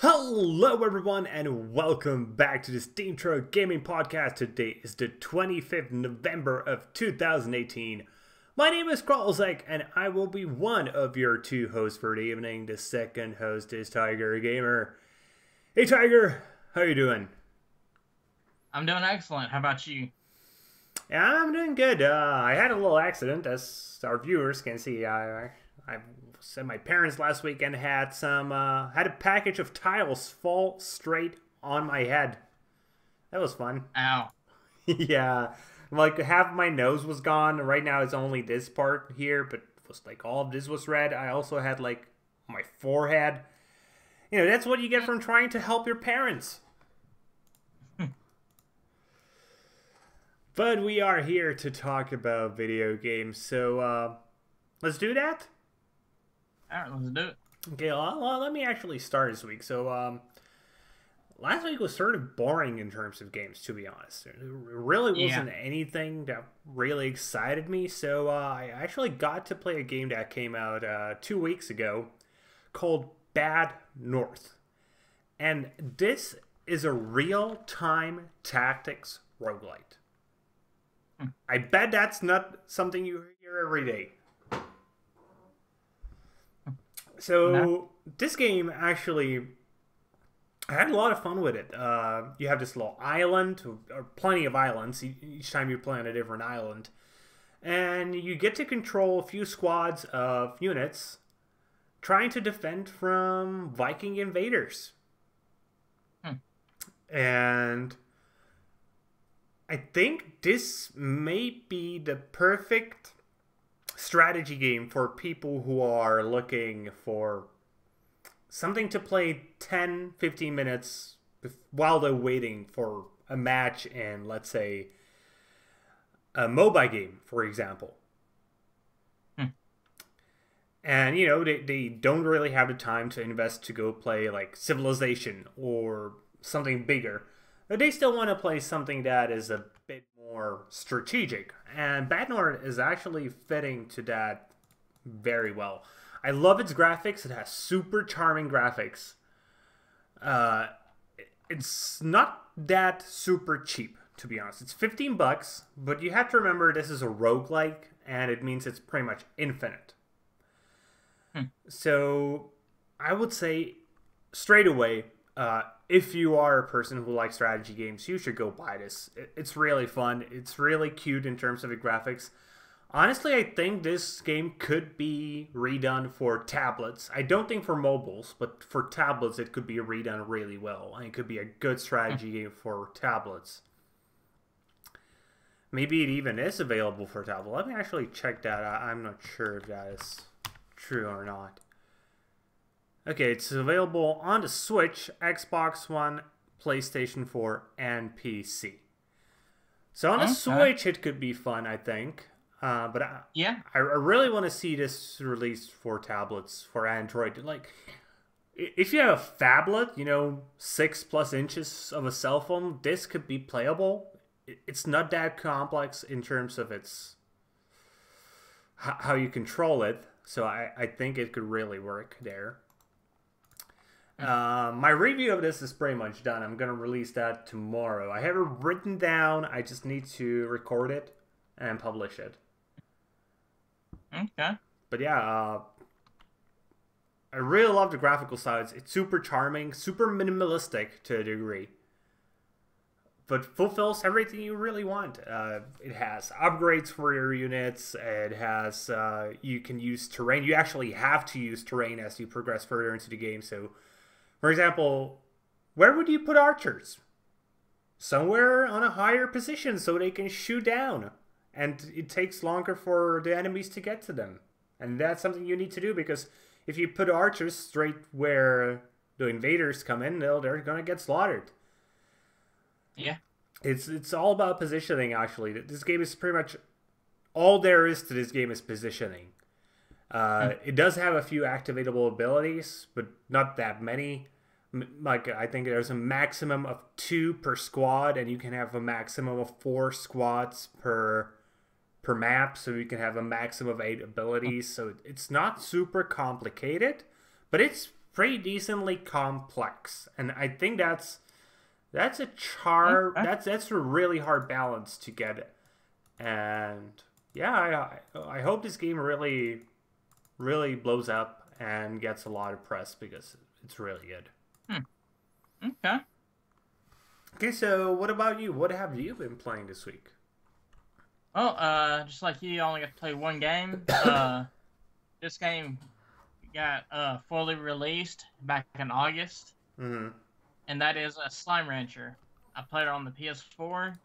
Hello everyone and welcome back to the SteemTrail Gaming podcast. Today is the 25th November of 2018. My name is Kralizec and I will be one of your two hosts for the evening. The second host is Tygergamer. Hey Tiger, how you doing? I'm doing excellent. How about you? Yeah, I'm doing good. I had a little accident, as our viewers can see. I was at my parents last week and had had a package of tiles fall straight on my head. That was fun. Ow. Yeah, like half of my nose was gone. Right now it's only this part here, but it was like all of this was red. I also had like my forehead. You know, that's what you get from trying to help your parents. But we are here to talk about video games, so let's do that. Alright, let's do it. Okay, well, let me actually start this week. So, last week was sort of boring in terms of games, to be honest. It really wasn't anything that really excited me. So, I actually got to play a game that came out 2 weeks ago called Bad North. And this is a real-time tactics roguelite. I bet that's not something you hear every day. So this game actually, I had a lot of fun with it. You have this little island, or plenty of islands. Each time you play on a different island, and you get to control a few squads of units trying to defend from Viking invaders. And I think this may be the perfect strategy game for people who are looking for something to play 10-15 minutes while they're waiting for a match in, let's say, a mobile game, for example. And, you know, they don't really have the time to invest to go play, like, Civilization or something bigger. But they still want to play something that is a bit more strategic. And Bad North is actually fitting to that very well. I love its graphics. It has super charming graphics. It's not that super cheap, to be honest. It's $15, but you have to remember this is a roguelike, and it means it's pretty much infinite. So I would say straight away, if you are a person who likes strategy games, you should go buy this. It's really fun. It's really cute in terms of the graphics. Honestly, I think this game could be redone for tablets. I don't think for mobiles, but for tablets it could be redone really well. And it could be a good strategy game for tablets. Maybe it even is available for tablet. Let me actually check that. I'm not sure if that is true or not. Okay, it's available on the Switch, Xbox One, PlayStation 4, and PC. So on the Switch, it could be fun, I think. But I really want to see this released for tablets, for Android. Like, if you have a phablet, you know, 6+ inches of a cell phone, this could be playable. It's not that complex in terms of its how you control it. So I think it could really work there. My review of this is pretty much done. I'm going to release that tomorrow. I have it written down. I just need to record it and publish it. Okay. But yeah, I really love the graphical sides. It's super charming, super minimalistic to a degree, but fulfills everything you really want. It has upgrades for your units. It has, you can use terrain. You actually have to use terrain as you progress further into the game. So, for example, where would you put archers? Somewhere on a higher position so they can shoot down. And it takes longer for the enemies to get to them. And that's something you need to do, because if you put archers straight where the invaders come in, they're going to get slaughtered. Yeah. It's all about positioning, actually. This game is pretty much... all there is to this game is positioning. It does have a few activatable abilities, but not that many. Like, I think there's a maximum of 2 per squad, and you can have a maximum of 4 squads per per map, so you can have a maximum of 8 abilities. So it's not super complicated, but it's pretty decently complex, and I think that's that's a really hard balance to get. And yeah, I hope this game really blows up and gets a lot of press because it's really good. Okay. Okay, so what about you? What have you been playing this week? Well, just like you, I only got to play one game. This game got fully released back in August, Mm-hmm. and that is a Slime Rancher. I played it on the PS4.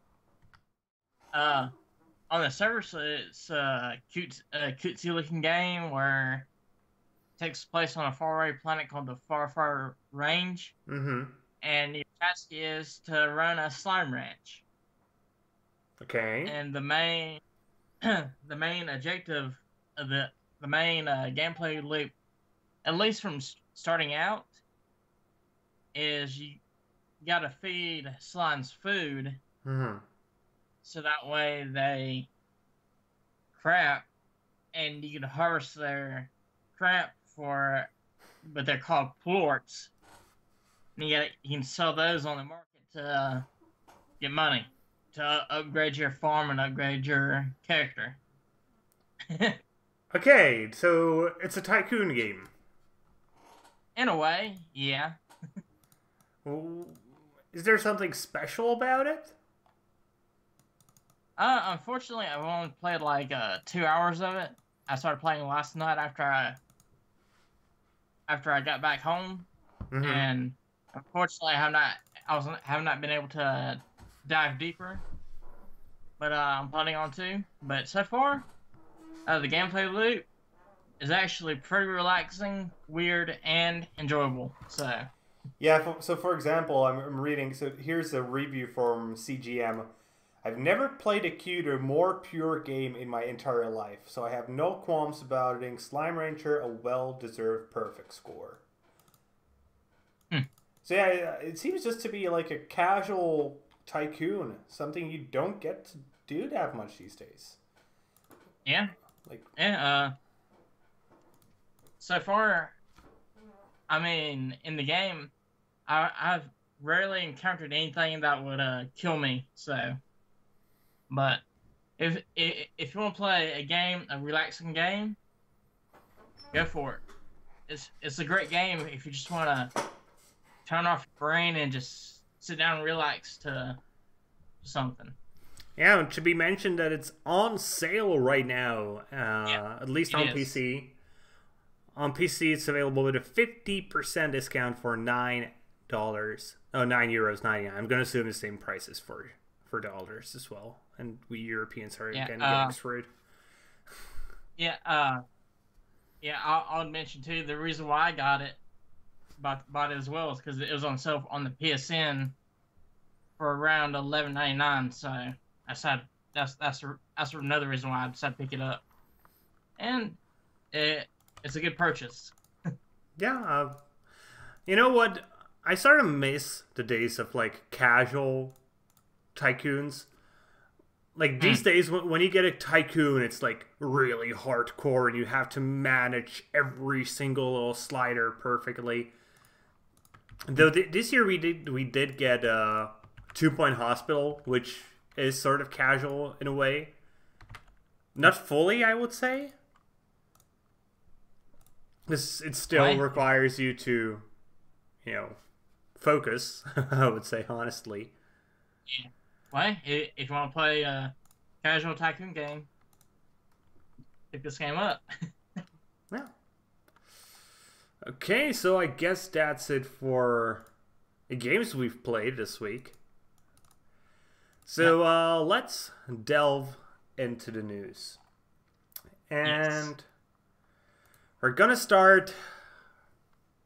On the servers, it's a cutesy looking game where it takes place on a faraway planet called the Far Range, Mm-hmm. and your task is to run a slime ranch. Okay. And the main the main objective of the main gameplay loop, at least from starting out, is you gotta feed slimes food, Mm-hmm. so that way they crap, and you can harvest their crap but they're called plorts. And you can sell those on the market to get money to upgrade your farm and upgrade your character. Okay, so it's a tycoon game. In a way, yeah. Is there something special about it? Unfortunately, I've only played like 2 hours of it. I started playing last night after I got back home, Mm-hmm. and unfortunately, have not been able to dive deeper. But I'm planning on to. But so far, the gameplay loop is actually pretty relaxing, weird, and enjoyable. So Yeah, so for example, I'm reading, so here's a review from CGM. I've never played a cuter, more pure game in my entire life, so I have no qualms about it. Slime Rancher, a well-deserved perfect score. So yeah, it seems just to be like a casual tycoon, something you don't get to do that much these days. yeah, Like, yeah. So far, I mean, in the game, I've rarely encountered anything that would kill me. So, but if you want to play a relaxing game, go for it. It's a great game if you just want to turn off your brain and just sit down and relax to something. yeah, it should be mentioned that it's on sale right now, at least on PC. On PC, it's available with a 50% discount for $9. Oh, €9.99. I'm going to assume the same prices for dollars as well. And we Europeans are getting screwed. Yeah, I'll mention too, the reason why I got it, bought it as well, is because it was on sale on the PSN for around $11.99. So I decided that's another reason why I decided to pick it up, and it's a good purchase. Yeah, you know what? I sort of miss the days of like casual tycoons. Like these days, when you get a tycoon, it's like really hardcore, and you have to manage every single little slider perfectly. Though this year we did get 2 Point Hospital, which is sort of casual in a way. Not fully, I would say. It still requires you to, focus. I would say honestly. Yeah. Well, if you want to play a casual tycoon game, pick this game up. Yeah. Okay, so I guess that's it for the games we've played this week. So let's delve into the news. And we're going to start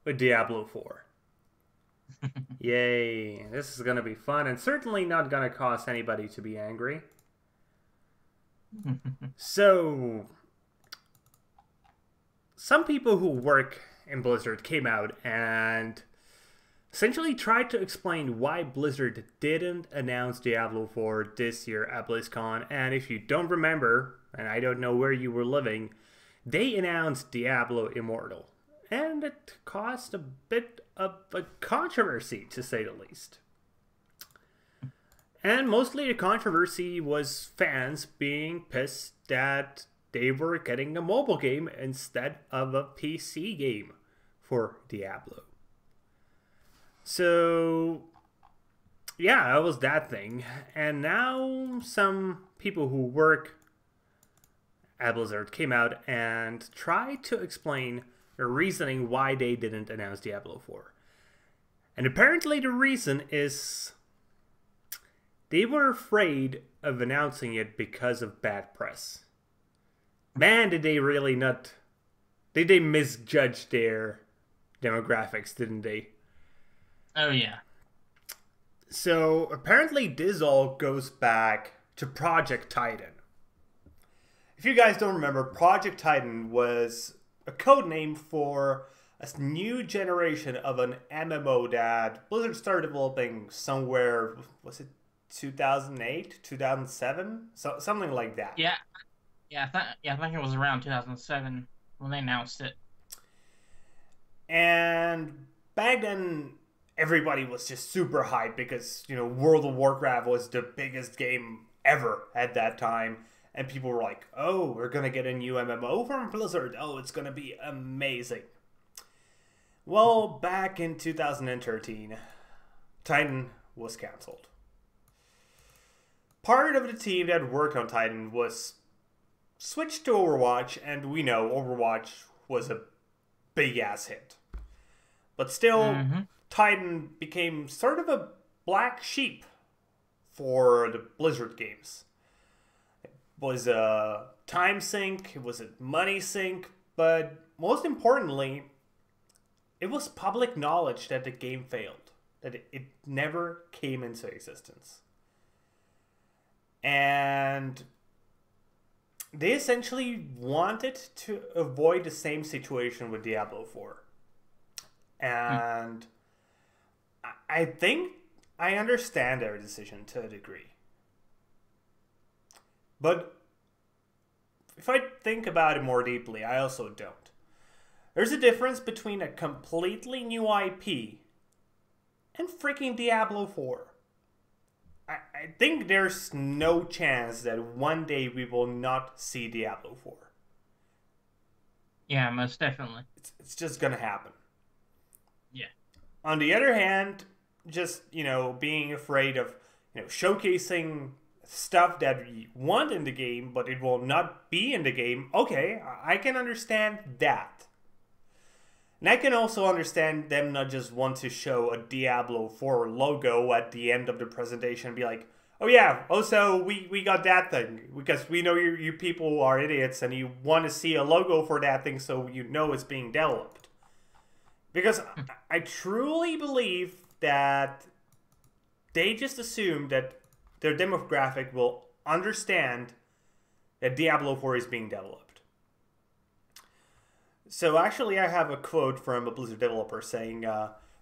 with Diablo 4. Yay, this is going to be fun and certainly not going to cause anybody to be angry. So, some people who work in Blizzard came out and essentially tried to explain why Blizzard didn't announce Diablo 4 this year at BlizzCon. And if you don't remember, and I don't know where you were living, they announced Diablo Immortal. And it caused a bit of a controversy, to say the least. And mostly the controversy was fans being pissed that they were getting a mobile game instead of a PC game for Diablo. So, yeah, that was that thing. And now some people who work at Blizzard came out and tried to explain the reasoning why they didn't announce Diablo 4. And apparently the reason is they were afraid of announcing it because of bad press. Man, did they really not... Did they misjudge their demographics, didn't they? Oh, yeah. So, apparently this all goes back to Project Titan. If you guys don't remember, Project Titan was a code name for a new generation of an MMO that Blizzard started developing somewhere, was it 2008, 2007? Something like that. Yeah. I think it was around 2007 when they announced it. And back then, everybody was just super hyped because, you know, World of Warcraft was the biggest game ever at that time. And people were like, oh, we're going to get a new MMO from Blizzard. Oh, it's going to be amazing. Well, back in 2013, Titan was cancelled. Part of the team that worked on Titan was switched to Overwatch, and we know Overwatch was a big-ass hit. But still, Titan became sort of a black sheep for the Blizzard games. It was a time sink, it was a money sink, but most importantly, it was public knowledge that the game failed, that it never came into existence. And they essentially wanted to avoid the same situation with Diablo 4. And I think I understand their decision to a degree. But if I think about it more deeply, I also don't. There's a difference between a completely new IP and freaking Diablo 4. I think there's no chance that one day we will not see Diablo 4. Yeah, most definitely. It's just gonna happen. Yeah. On the other hand, just, you know, being afraid of, you know, showcasing stuff that we want in the game, but it will not be in the game, okay, I can understand that. And I can also understand them not just want to show a Diablo 4 logo at the end of the presentation and be like, oh yeah, also we got that thing, because we know you people are idiots and you want to see a logo for that thing so you know it's being developed. Because I truly believe that they just assume that their demographic will understand that Diablo 4 is being developed. So actually I have a quote from a Blizzard developer saying,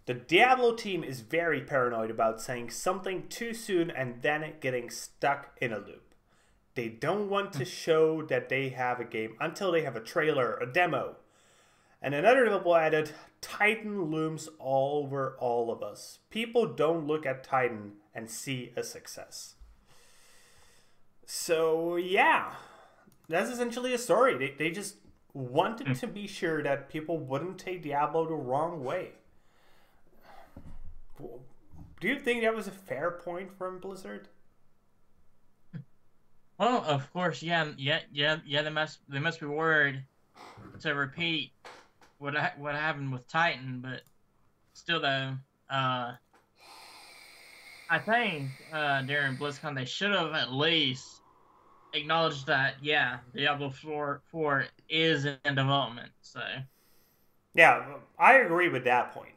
the Diablo team is very paranoid about saying something too soon and then getting stuck in a loop. They don't want to show that they have a game until they have a trailer, a demo. And another developer added, Titan looms over all of us. People don't look at Titan and see a success. So yeah, that's essentially the story. They just wanted to be sure that people wouldn't take Diablo the wrong way. Do you think that was a fair point from Blizzard? Well, of course, yeah. They must be worried to repeat what happened with Titan, but still, though, I think during BlizzCon they should have at least acknowledged that, yeah, Diablo 4 is in development. So, yeah, I agree with that point.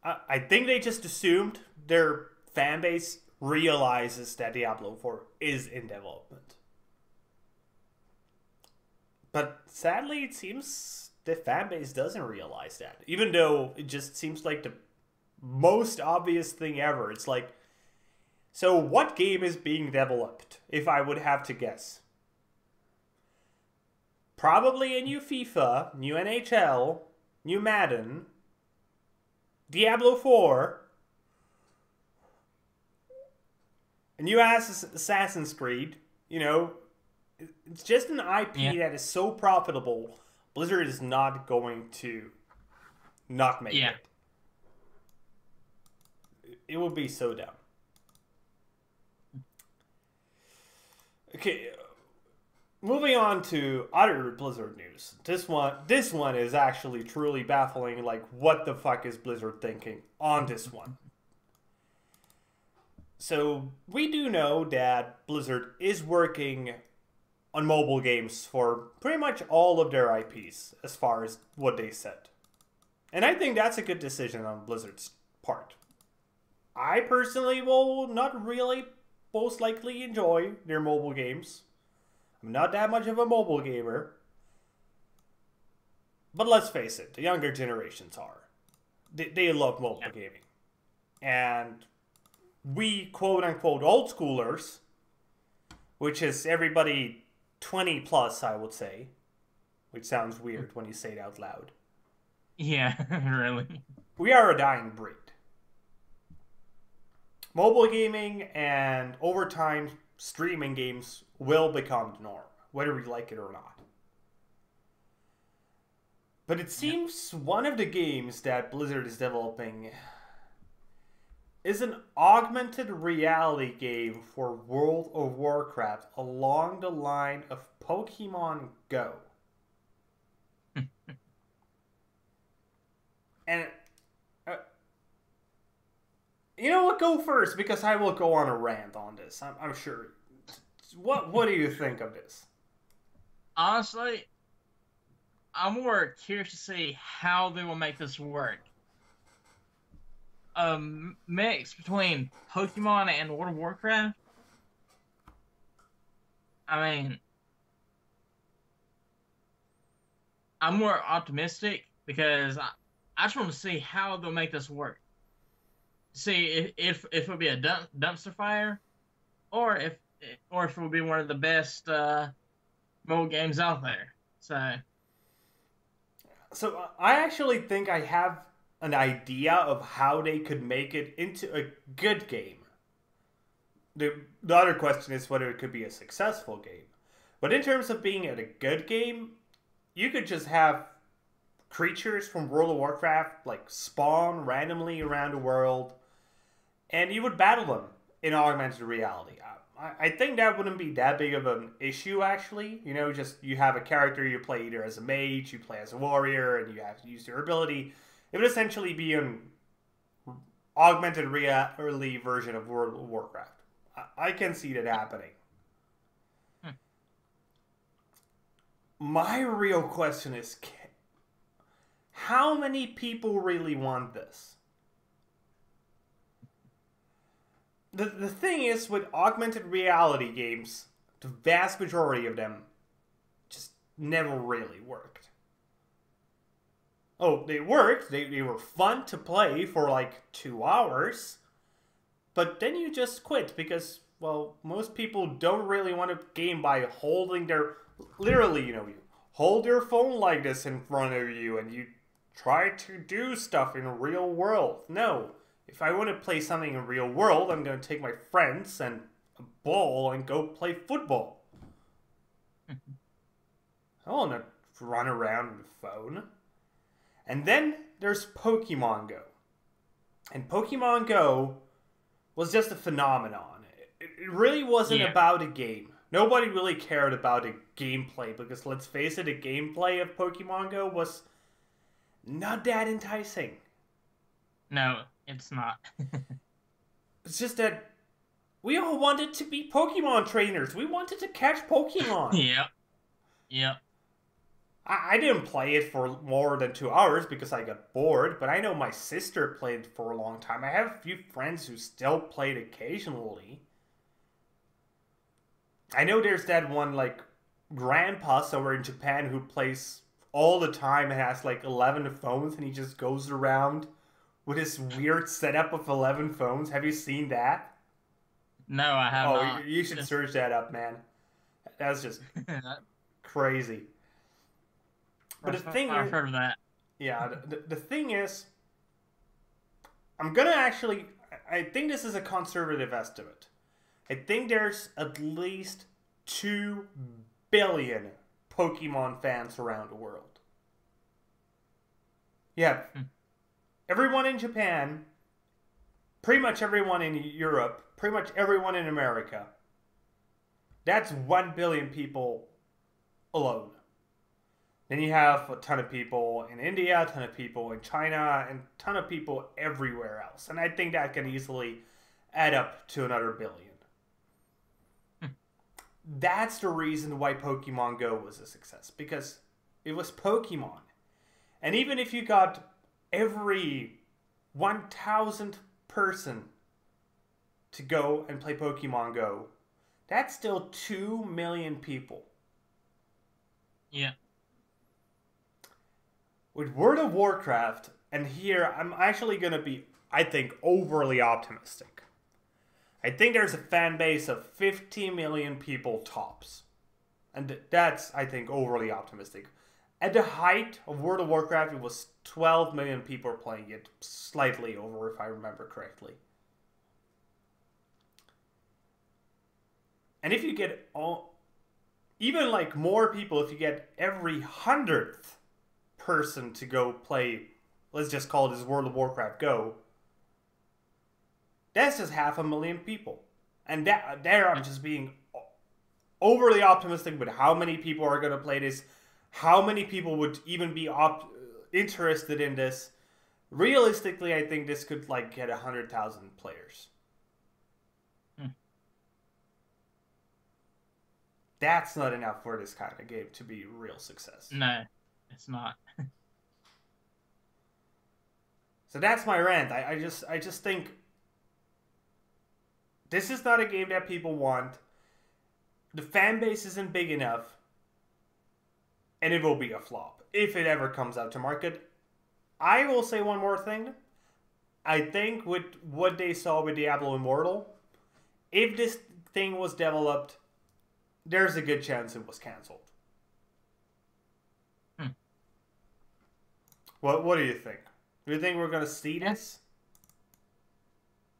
I think they just assumed their fan base realizes that Diablo 4 is in development. But sadly, it seems the fan base doesn't realize that. Even though it just seems like the most obvious thing ever. It's like, so what game is being developed, if I would have to guess? Probably a new FIFA, new NHL, new Madden, Diablo 4, a new Assassin's Creed. You know, it's just an IP that is so profitable, Blizzard is not going to not make it. It would be so dumb. Okay, moving on to other Blizzard news. This one is actually truly baffling. Like, what the fuck is Blizzard thinking on this one? So, we do know that Blizzard is working on mobile games for pretty much all of their IPs, as far as what they said. And I think that's a good decision on Blizzard's part. I personally will not really most likely enjoy their mobile games. I'm not that much of a mobile gamer. But let's face it, the younger generations are. They love mobile gaming. And we, quote-unquote, old schoolers, which is everybody 20 plus, I would say. Which sounds weird when you say it out loud. Yeah, really. We are a dying breed. Mobile gaming and, over time, streaming games will become the norm, whether we like it or not. But it seems one of the games that Blizzard is developing is an augmented reality game for World of Warcraft along the line of Pokemon Go. And you know what? Go first, because I will go on a rant on this. I'm sure. What do you think of this? Honestly, I'm more curious to see how they will make this work. A mix between Pokemon and World of Warcraft. I mean, I'm more optimistic because I just want to see how they'll make this work. See if it'll be a dumpster fire, or if it will be one of the best mobile games out there. So I actually think I have an idea of how they could make it into a good game. The other question is whether it could be a successful game. But in terms of being a good game, you could just have creatures from World of Warcraft like spawn randomly around the world, and you would battle them in augmented reality. I think that wouldn't be that big of an issue, actually. You know, just you have a character, you play either as a mage, you play as a warrior, and you have to use your ability. It would essentially be an augmented reality version of World of Warcraft. I can see that happening. My real question is, how many people really want this? The thing is, with augmented reality games, the vast majority of them just never really worked. Oh, they worked. They were fun to play for like 2 hours. But then you just quit because, well, most people don't really want to game by holding their... Literally, you know, you hold your phone like this in front of you and you try to do stuff in the real world. No. If I want to play something in real world, I'm going to take my friends and a ball and go play football. I don't want to run around with a phone. And then there's Pokemon Go. And Pokemon Go was just a phenomenon. It really wasn't about a game. Nobody really cared about the gameplay because, let's face it, the gameplay of Pokemon Go was not that enticing. No, it's not. It's just that we all wanted to be Pokemon trainers. We wanted to catch Pokemon. Yep. I didn't play it for more than 2 hours because I got bored, but I know my sister played it for a long time. I have a few friends who still played occasionally. I know there's that one, like, grandpa somewhere in Japan who plays all the time and has, like, 11 phones, and he just goes around with his weird setup of 11 phones. Have you seen that? No, I have Oh, not. you should search that up, man. That's just crazy. But the thing I've is, heard of that. yeah, the thing is, I'm gonna actually, I think this is a conservative estimate. I think there's at least 2 billion Pokemon fans around the world. Yeah, everyone in Japan, pretty much everyone in Europe, pretty much everyone in America. That's 1 billion people alone. Then you have a ton of people in India, a ton of people in China, and a ton of people everywhere else. And I think that can easily add up to another billion. That's the reason why Pokemon Go was a success. Because it was Pokemon. And even if you got every 1,000th person to go and play Pokemon Go, that's still 2 million people. Yeah. With World of Warcraft, and here I'm actually going to be, I think, overly optimistic. I think there's a fan base of 50 million people tops. And that's, I think, overly optimistic. At the height of World of Warcraft, it was 12 million people playing it. Slightly over, if I remember correctly. And if you get even like more people, if you get every 100th person to go play, let's just call this World of Warcraft Go, that's just 500,000 people. And there I'm just being overly optimistic with how many people are going to play this, how many people would even be interested in this. Realistically, I think this could like get 100,000 players. That's not enough for this kind of game to be a real success. No, it's not. So that's my rant. I just think this is not a game that people want. The fan base isn't big enough. And it will be a flop if it ever comes out to market. I will say one more thing. I think with what they saw with Diablo Immortal, if this thing was developed, there's a good chance it was cancelled. What do you think? Do you think we're going to see this?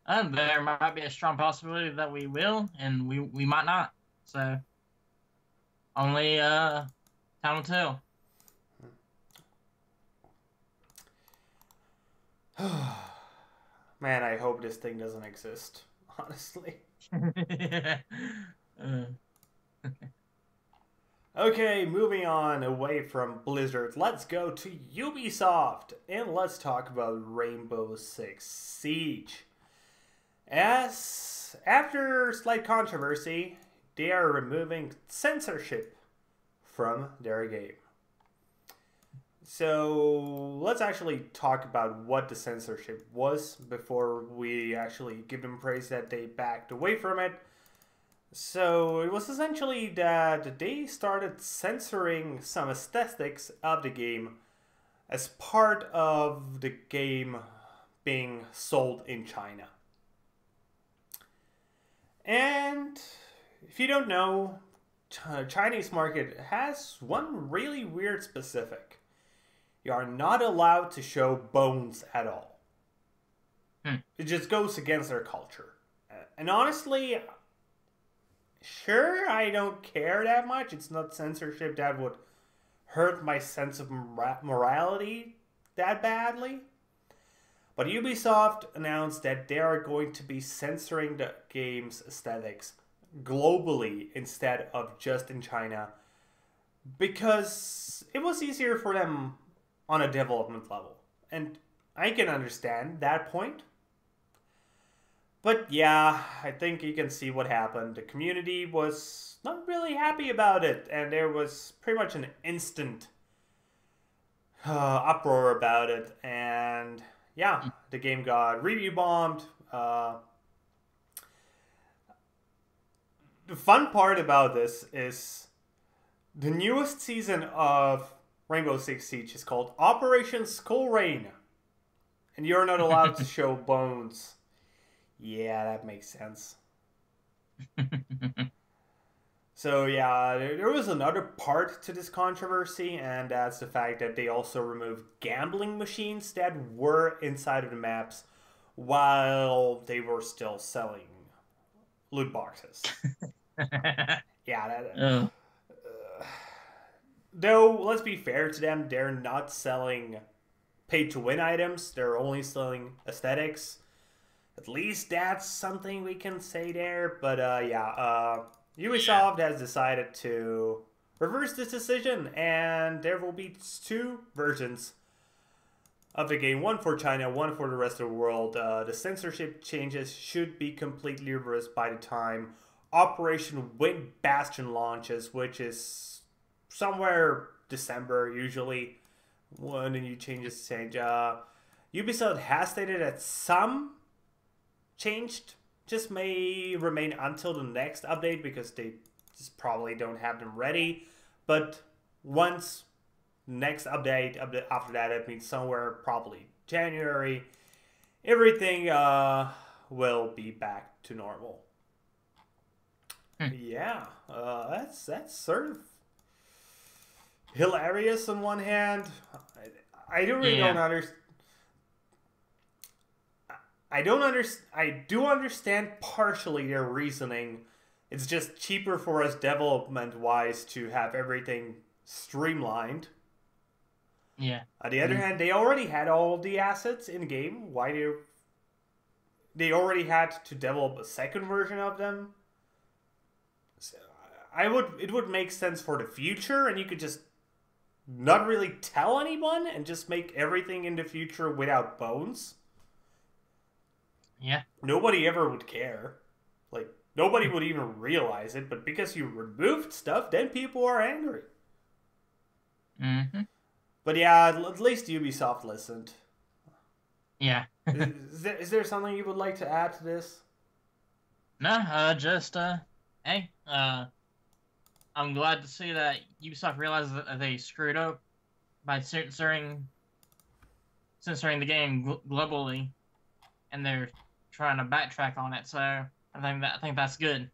There might be a strong possibility that we will, and we might not. So, only time will tell. Man, I hope this thing doesn't exist, honestly. Okay, moving on away from Blizzard, let's go to Ubisoft, and let's talk about Rainbow Six Siege. As after slight controversy, they are removing censorship from their game. So let's actually talk about what the censorship was before we actually give them praise that they backed away from it. So it was essentially that they started censoring some aesthetics of the game as part of the game being sold in China. And if you don't know, Chinese market has one really weird specific. You are not allowed to show bones at all. It just goes against their culture. And honestly, sure, I don't care that much. It's not censorship that would hurt my sense of morality that badly. But Ubisoft announced that they are going to be censoring the game's aesthetics globally instead of just in China, because it was easier for them on a development level. And I can understand that point. But yeah, I think you can see what happened. The community was not really happy about it, and there was pretty much an instant uproar about it. And yeah, the game got review bombed. The fun part about this is the newest season of Rainbow Six Siege is called Operation Skull Rain. And you're not allowed to show bones. Yeah, that makes sense. So yeah, there was another part to this controversy, and that's the fact that they also removed gambling machines that were inside of the maps while they were still selling loot boxes. Yeah, that. Oh. Though, let's be fair to them, they're not selling pay-to-win items. They're only selling aesthetics. At least that's something we can say there. But yeah, Ubisoft has decided to reverse this decision, and there will be 2 versions of the game. One for China, one for the rest of the world. The censorship changes should be completely reversed by the time Operation Wind Bastion launches, which is somewhere December usually when the new changes change. Ubisoft has stated that some changed just may remain until the next update because they just probably don't have them ready. But once next update after that, it means somewhere probably January, everything will be back to normal. Yeah, that's sort of hilarious on one hand. I do really don't understand. I do understand partially their reasoning. It's just cheaper for us development-wise to have everything streamlined. Yeah. On the other hand, they already had all the assets in game. Why do they already had to develop a second version of them? So it would make sense for the future, and you could just not really tell anyone and just make everything in the future without bones. Yeah. Nobody ever would care. Like, nobody would even realize it, but because you removed stuff, then people are angry. Mm-hmm. But yeah, at least Ubisoft listened. Yeah. Is there something you would like to add to this? No, just, hey, I'm glad to see that Ubisoft realizes that they screwed up by censoring the game globally, and they're trying to backtrack on it. So I think that's good.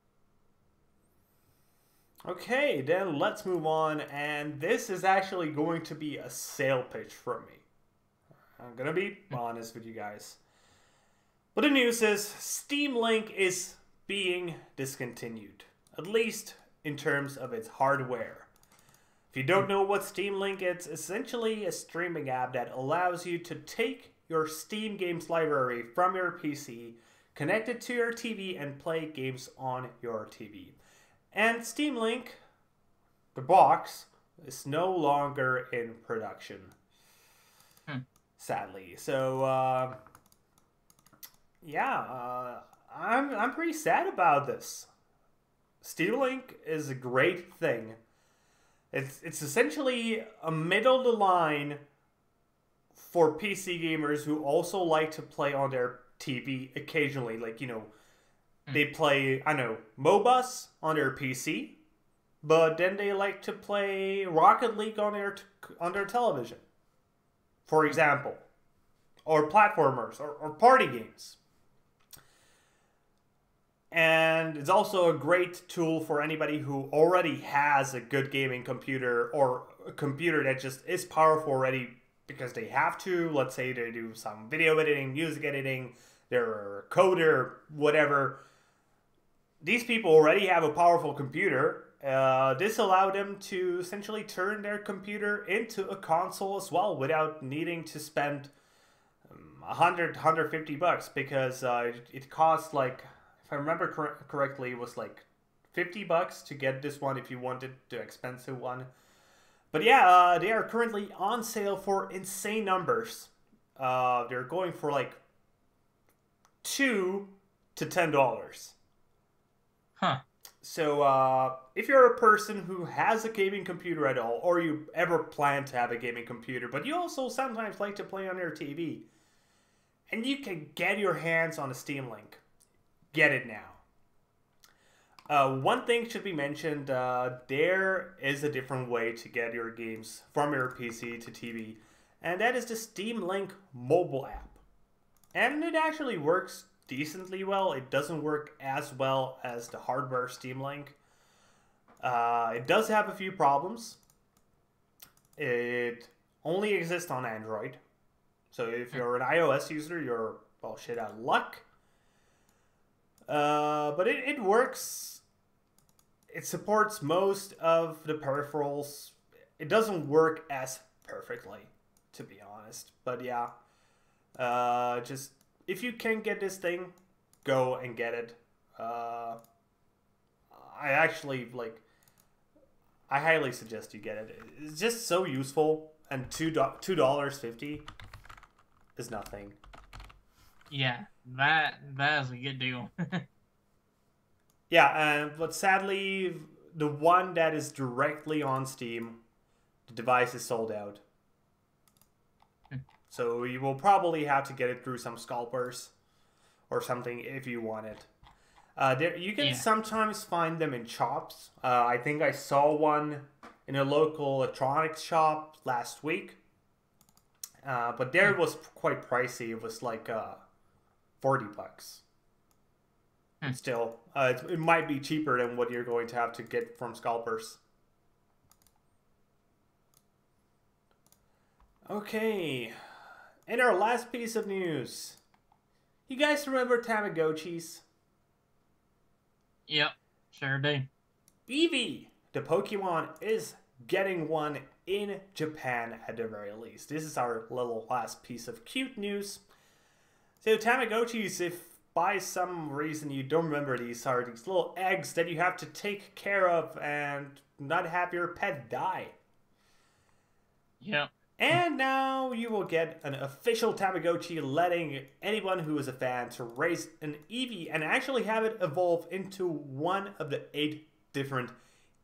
Okay, then let's move on, and this is actually going to be a sale pitch from me. I'm gonna be honest with you guys. But the news is Steam Link is being discontinued, at least in terms of its hardware. If you don't know what Steam Link is, it's essentially a streaming app that allows you to take your Steam games library from your PC, connect it to your TV, and play games on your TV. And Steam Link, the box, is no longer in production. Sadly. So, yeah, I'm pretty sad about this. Steam Link is a great thing. It's essentially a middle of the line for PC gamers who also like to play on their TV occasionally. Like, you know, they play, I know, MOBAs on their PC, but then they like to play Rocket League on their television, for example, or platformers, or party games. And it's also a great tool for anybody who already has a good gaming computer, or a computer that just is powerful already because they have to. Let's say they do some video editing, music editing, they're a coder, whatever. These people already have a powerful computer. This allowed them to essentially turn their computer into a console as well without needing to spend $150 because it costs, like, if I remember correctly, it was like $50 to get this one if you wanted the expensive one. But yeah, they are currently on sale for insane numbers. They're going for like $2 to $10. Huh. So if you're a person who has a gaming computer at all, or you ever plan to have a gaming computer, but you also sometimes like to play on your TV, and you can get your hands on a Steam Link, get it now. One thing should be mentioned, there is a different way to get your games from your PC to TV, and that is the Steam Link mobile app. And it actually works decently well. It doesn't work as well as the hardware Steam Link. It does have a few problems. It only exists on Android. So if you're an iOS user, you're, well, shit out of luck. But it works. It supports most of the peripherals. It doesn't work as perfectly, to be honest. But yeah. Just, if you can get this thing, go and get it. I actually, like, I highly suggest you get it. It's just so useful, and $2.50 is nothing. Yeah, that is a good deal. Yeah, but sadly, the one that is directly on Steam, the device is sold out. So you will probably have to get it through some scalpers or something if you want it. You can sometimes find them in shops. I think I saw one in a local electronics shop last week. But there it was quite pricey. It was like $40. Still, it might be cheaper than what you're going to have to get from scalpers. Okay. And our last piece of news. You guys remember Tamagotchis? Yep, sure do. Eevee, the Pokemon, is getting one in Japan at the very least. This is our little last piece of cute news. So Tamagotchis, if by some reason you don't remember, these are these little eggs that you have to take care of and not have your pet die. Yep. And now you will get an official Tamagotchi, letting anyone who is a fan to raise an Eevee and actually have it evolve into one of the 8 different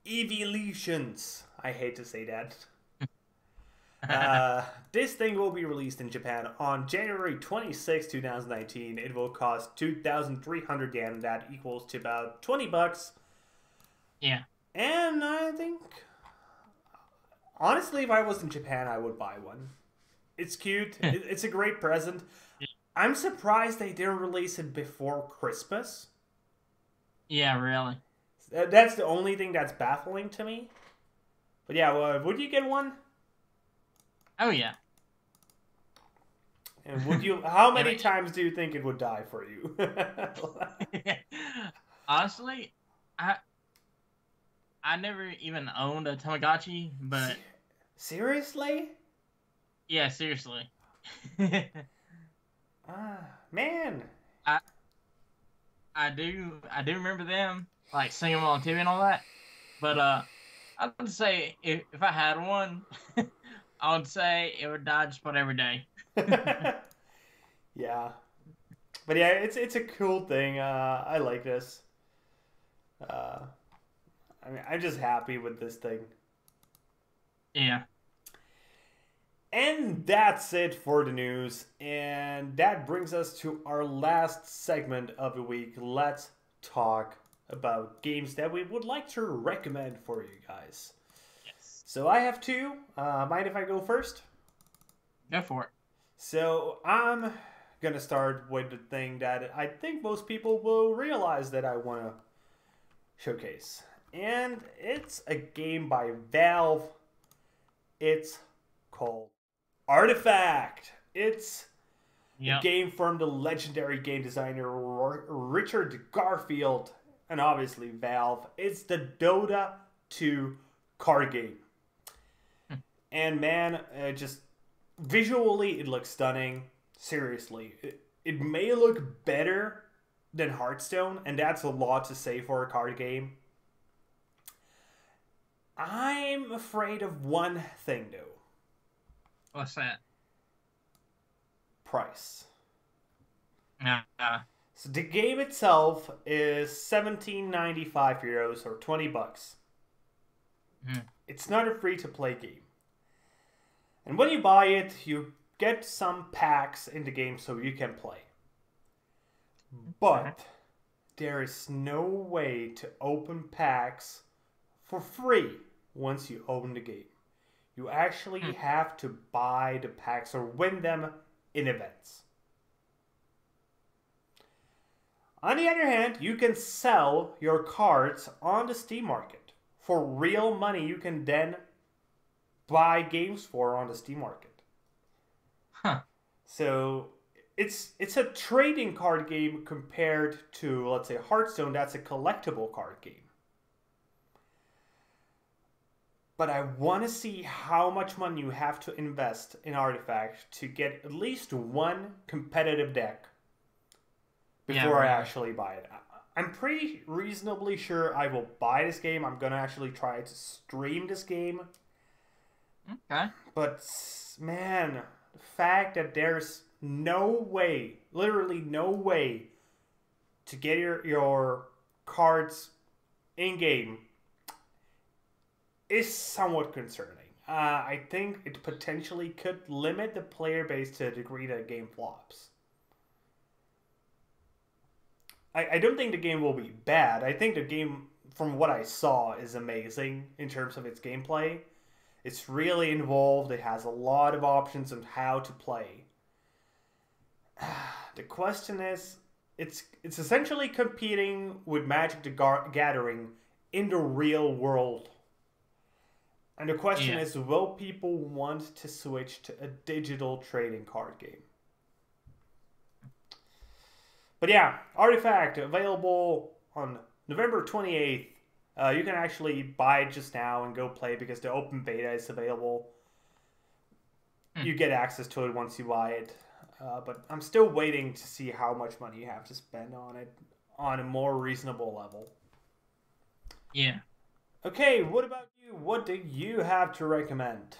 evolutions. I hate to say that. This thing will be released in Japan on January 26, 2019. It will cost 2,300 yen. That equals to about $20. Yeah. And I think, honestly, if I was in Japan, I would buy one. It's cute. It's a great present. I'm surprised they didn't release it before Christmas. Yeah, really. That's the only thing that's baffling to me. But yeah, would you get one? Oh, yeah. And would you? How many times do you think it would die for you? Honestly, I never even owned a Tamagotchi, but seriously? Yeah, seriously. Man. I do remember them, like seeing them on TV and all that. But I would say if I had one, I would say it would die just about every day. Yeah. But yeah, it's a cool thing. I like this. I mean, I'm just happy with this thing. Yeah. And that's it for the news. And that brings us to our last segment of the week. Let's talk about games that we would like to recommend for you guys. Yes. So I have 2. Mind if I go first? Go for it. So I'm going to start with the thing that I think most people will realize that I want to showcase. And it's a game by Valve. It's called Artifact. It's a game from the legendary game designer Richard Garfield, and obviously Valve. It's the Dota 2 card game. And man, just visually it looks stunning. Seriously, it may look better than Hearthstone, and that's a lot to say for a card game. I'm afraid of one thing, though. What's that? Price. So the game itself is €17.95 or $20. It's not a free-to-play game. And when you buy it, you get some packs in the game so you can play. But there is no way to open packs for free once you own the game. You actually have to buy the packs or win them in events. On the other hand, you can sell your cards on the Steam market for real money. You can then buy games for on the Steam market. Huh. So it's a trading card game compared to, let's say, Hearthstone. That's a collectible card game. But I want to see how much money you have to invest in Artifact to get at least one competitive deck before I actually buy it. I'm pretty reasonably sure I will buy this game. I'm going to actually try to stream this game. Okay. But, man, the fact that there's no way, literally no way, to get your cards in-game is somewhat concerning. I think it potentially could limit the player base to a degree that the game flops. I don't think the game will be bad. I think the game, from what I saw, is amazing in terms of its gameplay. It's really involved. It has a lot of options on how to play. The question is, it's essentially competing with Magic the Gathering in the real world. And the question is, will people want to switch to a digital trading card game? But yeah, Artifact available on November 28th. You can actually buy it just now and go play because the open beta is available. You get access to it once you buy it. But I'm still waiting to see how much money you have to spend on it on a more reasonable level. Yeah. Okay, what about you? What do you have to recommend?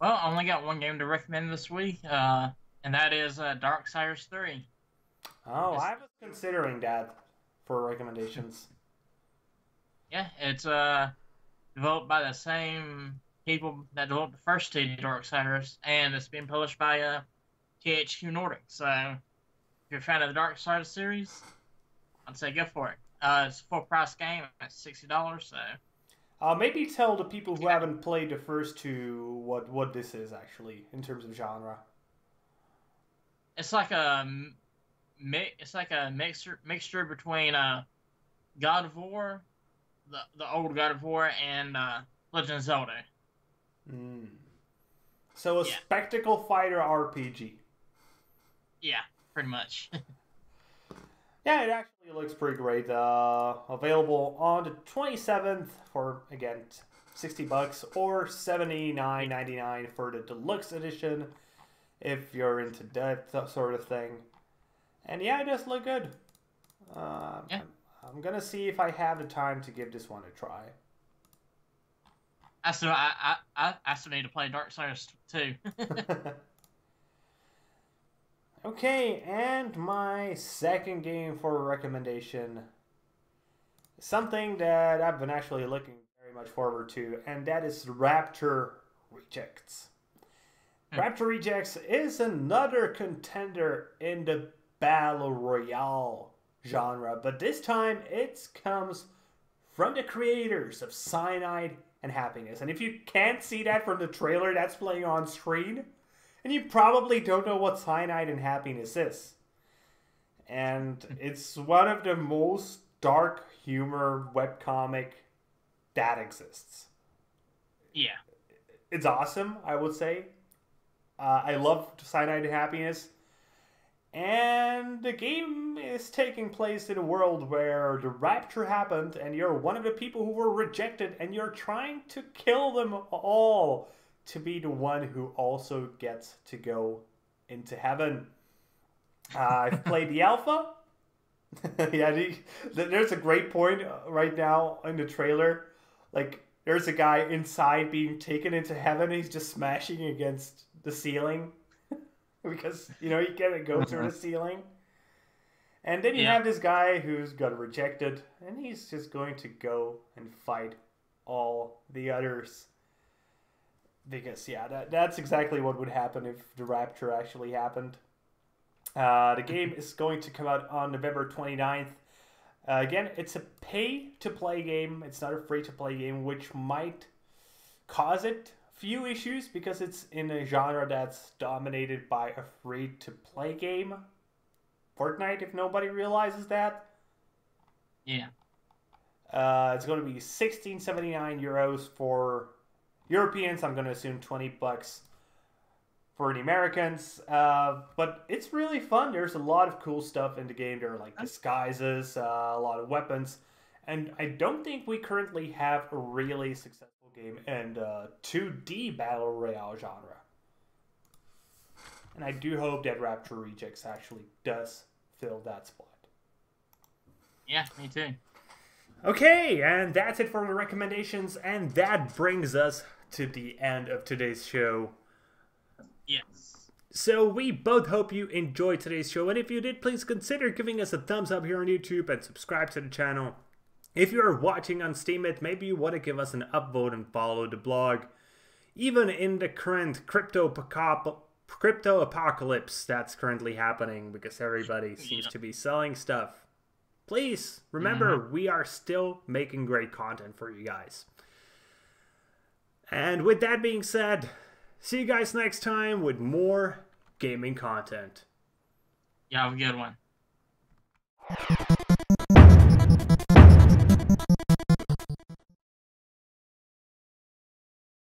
Well, I only got one game to recommend this week, and that is Darksiders 3. Oh, I was considering that for recommendations. Yeah, it's developed by the same people that developed the first two Darksiders, and it's being published by THQ Nordic. So, if you're a fan of the Darksiders series, I'd say go for it. It's a full price game at $60. So, maybe tell the people who haven't played the first two what this is actually in terms of genre. It's like a mixture between God of War, the old God of War, and Legend of Zelda. So a spectacle fighter RPG. Yeah, pretty much. Yeah, it actually looks pretty great. Available on the 27th for, again, $60 or $79.99 for the deluxe edition if you're into that sort of thing. And yeah, it does look good. Yeah. I'm gonna see if I have the time to give this one a try. I still need to play Darksiders 2. Okay, and my second game for recommendation, something that I've been actually looking very much forward to, and that is Raptor Rejects. Raptor Rejects is another contender in the Battle Royale genre, but this time it comes from the creators of Cyanide and Happiness. And if you can't see that from the trailer that's playing on screen, and you probably don't know what Cyanide and Happiness is. And it's one of the most dark humor webcomic that exists. Yeah. It's awesome, I would say. I love Cyanide and Happiness. And the game is taking place in a world where the rapture happened and you're one of the people who were rejected and you're trying to kill them all to be the one who also gets to go into heaven. I've played the alpha. Yeah, there's a great point right now in the trailer. Like, there's a guy inside being taken into heaven and he's just smashing against the ceiling. Because, you know, you can't go through the ceiling. And then you have this guy who's got rejected, and he's just going to go and fight all the others. Because, yeah, that's exactly what would happen if the rapture actually happened. The game is going to come out on November 29th. Again, it's a pay-to-play game. It's not a free-to-play game, which might cause it few issues because it's in a genre that's dominated by a free-to-play game. Fortnite, if nobody realizes that. Yeah. It's going to be 16.79 euros for Europeans. I'm going to assume 20 bucks for the Americans. But it's really fun. There's a lot of cool stuff in the game. There are like disguises, a lot of weapons. And I don't think we currently have a really successful game in the 2D Battle Royale genre. And I do hope that Rapture Rejects actually does fill that spot. Yeah, me too. Okay, and that's it for the recommendations, and that brings us to the end of today's show. Yes. So we both hope you enjoyed today's show, and if you did, please consider giving us a thumbs up here on YouTube and subscribe to the channel. If you are watching on Steemit, maybe you want to give us an upvote and follow the blog. Even in the current crypto apocalypse that's currently happening because everybody seems to be selling stuff. Please remember, we are still making great content for you guys. And with that being said, see you guys next time with more gaming content. Yeah, have a good one.